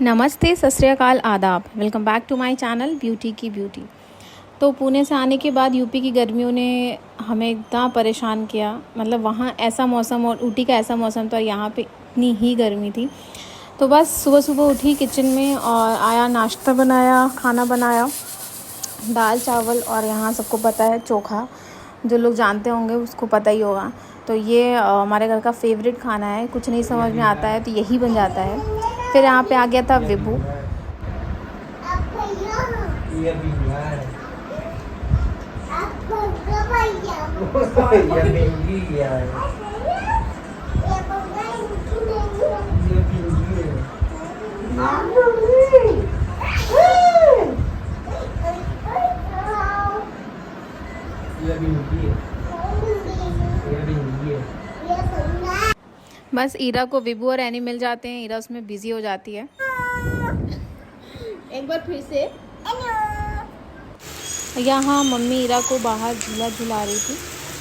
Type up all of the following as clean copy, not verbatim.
नमस्ते, सत श्री अकाल, आदाब। Welcome back to my channel beauty की ब्यूटी। तो पुणे से आने के बाद यूपी की गर्मियों ने हमें इतना परेशान किया। मतलब वहाँ ऐसा मौसम और ऊटी का ऐसा मौसम था, यहाँ पे इतनी ही गर्मी थी। तो बस सुबह सुबह उठी किचन में और आया, नाश्ता बनाया, खाना बनाया, दाल चावल और यहाँ सबको पता है चोखा, जो लोग जानते होंगे उसको पता ही होगा। तो ये हमारे घर का फेवरेट खाना है। कुछ नहीं समझ में आता है तो यही बन जाता है। फिर यहाँ पे आ गया था विभू। बस ईरा को विभू और एनी मिल जाते हैं, ईरा उसमें बिजी हो जाती है। एक बार फिर से यहाँ मम्मी ईरा को बाहर झूला झूला रही थी।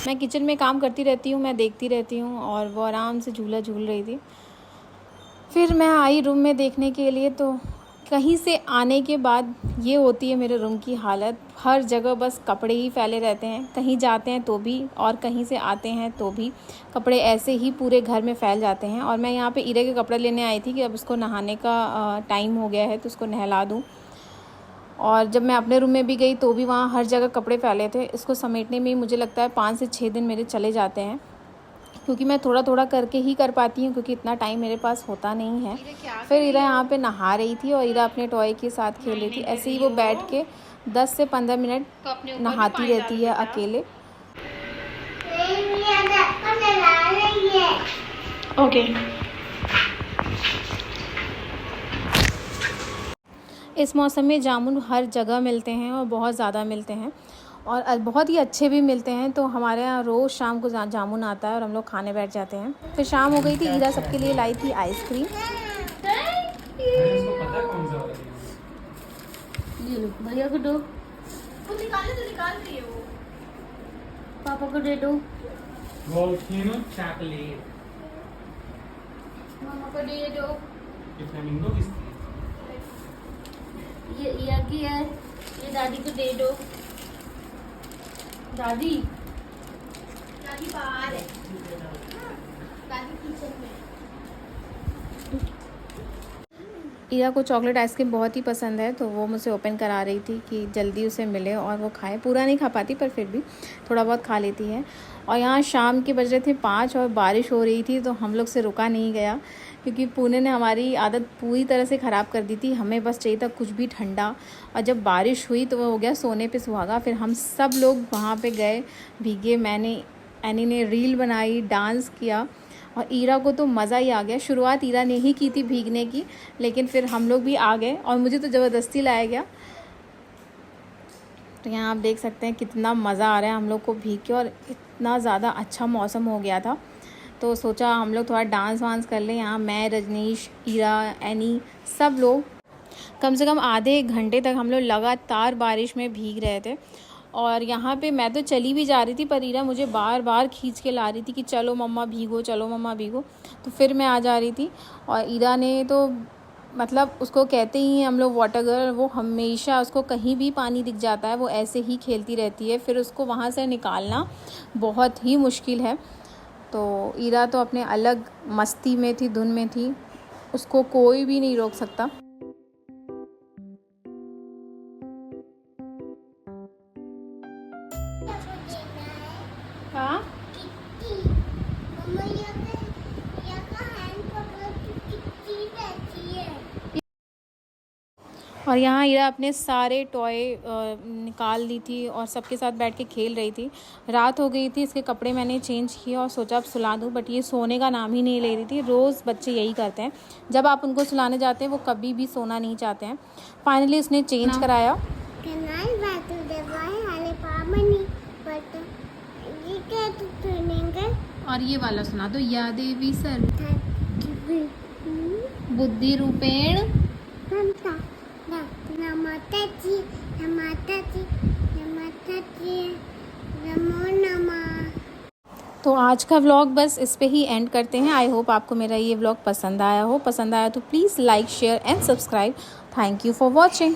मैं किचन में काम करती रहती हूँ, मैं देखती रहती हूँ और वो आराम से झूला झूल रही थी। फिर मैं आई रूम में देखने के लिए, तो कहीं से आने के बाद ये होती है मेरे रूम की हालत। हर जगह बस कपड़े ही फैले रहते हैं, कहीं जाते हैं तो भी और कहीं से आते हैं तो भी कपड़े ऐसे ही पूरे घर में फैल जाते हैं। और मैं यहाँ पे ईरा के कपड़े लेने आई थी कि अब उसको नहाने का टाइम हो गया है तो उसको नहला दूँ। और जब मैं अपने रूम में भी गई तो भी वहाँ हर जगह कपड़े फैले थे। इसको समेटने में ही मुझे लगता है 5 से 6 दिन मेरे चले जाते हैं, क्योंकि मैं थोड़ा थोड़ा करके ही कर पाती हूँ, क्योंकि इतना टाइम मेरे पास होता नहीं है। फिर ईरा यहाँ पे नहा रही थी और ईरा अपने टॉय के साथ खेल रही थी। ऐसे ही वो बैठ के 10 से 15 मिनट नहाती रहती है अकेले। ओके। इस मौसम में जामुन हर जगह मिलते हैं और बहुत ज़्यादा मिलते हैं और बहुत ही अच्छे भी मिलते हैं। तो हमारे यहाँ रोज़ शाम को जामुन आता है और हम लोग खाने बैठ जाते हैं। फिर शाम हो गई थी, ईरा सबके लिए लाई थी आइसक्रीम। भैया को दो, वो निकाले तो निकाल रही है वो। पापा को दे दो। Volcano chocolate. मामा को दे दो। ये फ्लेमिंगो किसकी है? ये ईया की है, ये दादी को दे दो। दादी दादी बाहर है, दादी किचन में। ईरा को चॉकलेट आइसक्रीम बहुत ही पसंद है, तो वो मुझे ओपन करा रही थी कि जल्दी उसे मिले और वो खाए। पूरा नहीं खा पाती पर फिर भी थोड़ा बहुत खा लेती है। और यहाँ शाम के बज रहे थे 5 और बारिश हो रही थी, तो हम लोग से रुका नहीं गया, क्योंकि पुणे ने हमारी आदत पूरी तरह से ख़राब कर दी थी। हमें बस चाहिए था कुछ भी ठंडा, और जब बारिश हुई तो वो हो गया सोने पे सुहागा। फिर हम सब लोग वहाँ पे गए भीगे। एनी ने रील बनाई, डांस किया और ईरा को तो मज़ा ही आ गया। शुरुआत ईरा ने ही की थी भीगने की, लेकिन फिर हम लोग भी आ गए और मुझे तो ज़बरदस्ती लाया गया। तो यहाँ आप देख सकते हैं कितना मज़ा आ रहा है हम लोग को भीग के, और इतना ज़्यादा अच्छा मौसम हो गया था तो सोचा हम लोग थोड़ा डांस वांस कर लें। यहाँ मैं, रजनीश, ईरा, एनी, सब लोग कम से कम आधे 1 घंटे तक हम लोग लगातार बारिश में भीग रहे थे। और यहाँ पे मैं तो चली भी जा रही थी, पर ईरा मुझे बार बार खींच के ला रही थी कि चलो मम्मा भीगो, चलो मम्मा भीगो। तो फिर मैं आ जा रही थी। और ईरा ने तो मतलब उसको कहते ही हैं हम लोग वाटर गर्ल, वो हमेशा उसको कहीं भी पानी दिख जाता है वो ऐसे ही खेलती रहती है। फिर उसको वहाँ से निकालना बहुत ही मुश्किल है। तो ईरा तो अपने अलग मस्ती में थी, धुन में थी, उसको कोई भी नहीं रोक सकता। हाँ, और यहाँ ईरा अपने सारे टॉय निकाल दी थी और सबके साथ बैठ के खेल रही थी। रात हो गई थी, इसके कपड़े मैंने चेंज किए और सोचा अब सुला दूँ, बट ये सोने का नाम ही नहीं ले रही थी। रोज़ बच्चे यही करते हैं, जब आप उनको सुलाने जाते हैं वो कभी भी सोना नहीं चाहते हैं। फाइनली उसने चेंज कराया। और ये वाला सुना दो, या देवी सर्व बुद्धि रूपेण तो आज का व्लॉग बस इस पे ही एंड करते हैं। आई होप आपको मेरा ये व्लॉग पसंद आया हो। पसंद आया तो please like share and subscribe. Thank you for watching.